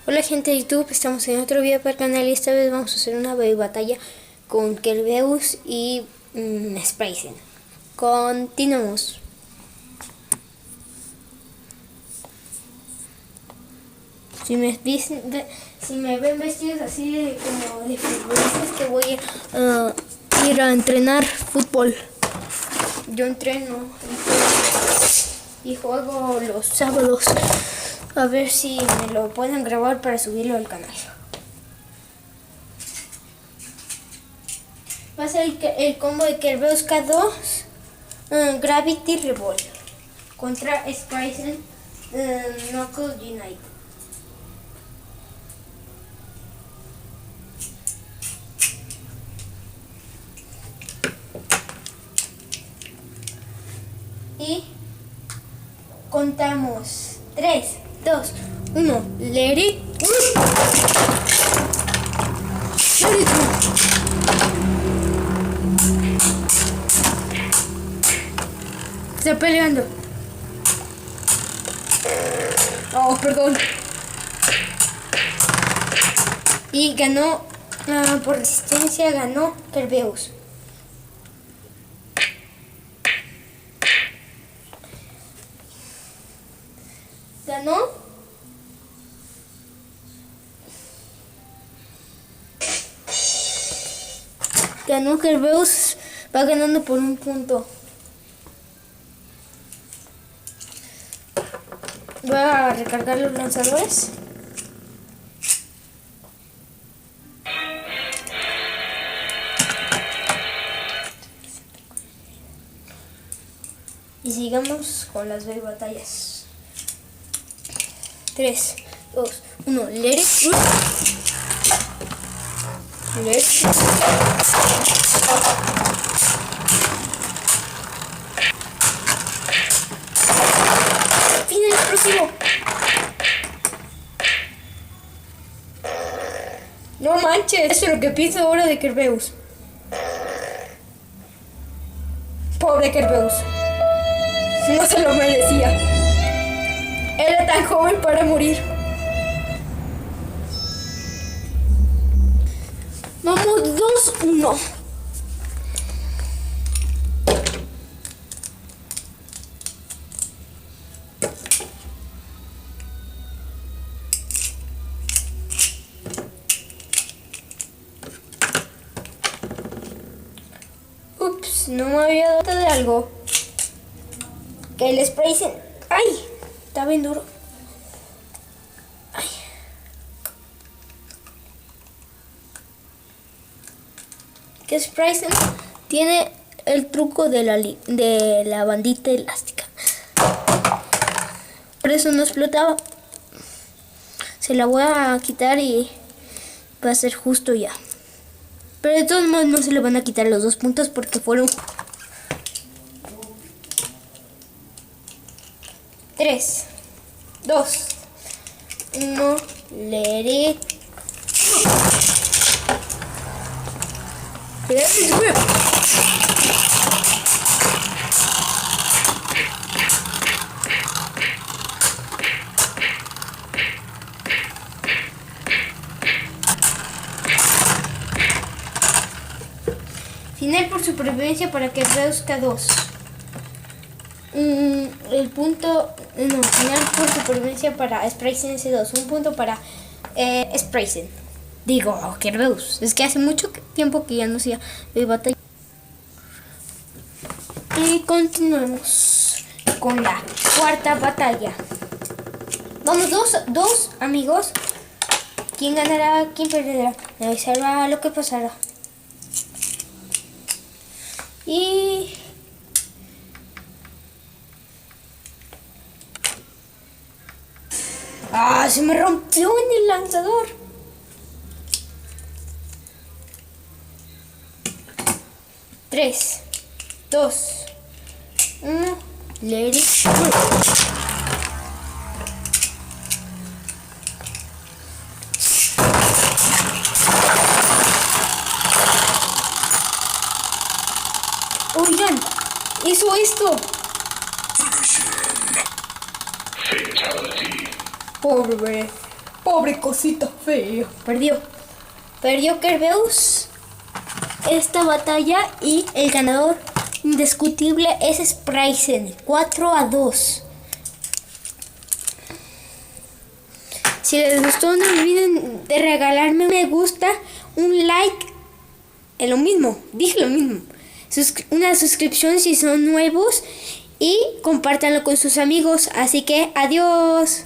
Hola gente de YouTube, estamos en otro video para el canal y esta vez vamos a hacer una batalla con Kerbeus y Sprayzen. Continuamos. Si me ven vestidos así como de futbolistas, que voy a ir a entrenar fútbol. Yo entreno y juego los sábados. A ver si me lo pueden grabar para subirlo al canal. Va a ser el combo de Kerbeus K2 Gravity Revolve contra Sprayzen Knuckle Unite. Y contamos 3, 2, 1, let it. Está peleando. Oh, perdón. Y ganó, por resistencia ganó Kerbeus. Ganó Kerbeus, va ganando por un punto. Voy a recargar los lanzadores. Y sigamos con las batallas. 3, 2, 1, let it. Final explosivo. No manches, eso es lo que pienso ahora de Kerbeus. Pobre Kerbeus. No se lo merecía. Era tan joven para morir. Vamos 2-1. Ups, no me había dado de algo. Que el Sprayzen. ¡Ay! Está bien duro. Ay. Que Sprayzen tiene el truco de la bandita elástica. Por eso no explotaba. Se la voy a quitar y va a ser justo ya. Pero de todos modos no se le van a quitar los 2 puntos porque fueron 3, 2, 1, let it. Final por supervivencia para Kerbeus K2. El punto, no, final por supervivencia para Sprayzen S2. Un punto para Sprayzen. Digo, Kerbeus. Es que hace mucho tiempo que ya no hacía batalla. Y continuamos con la cuarta batalla. Vamos, dos amigos. ¿Quién ganará? ¿Quién perderá? Nadie sabrá lo que pasará. Y se me rompió en el lanzador. 3, 2, 1, let it go. Oigan, hizo esto. Pobre. Pobre cosita fea. Perdió. Perdió Kerbeus esta batalla y el ganador indiscutible es Sprayzen. 4-2. Si les gustó, no olviden de regalarme un me gusta, un like. Es lo mismo, dije lo mismo. Una suscripción si son nuevos y compártanlo con sus amigos. Así que adiós.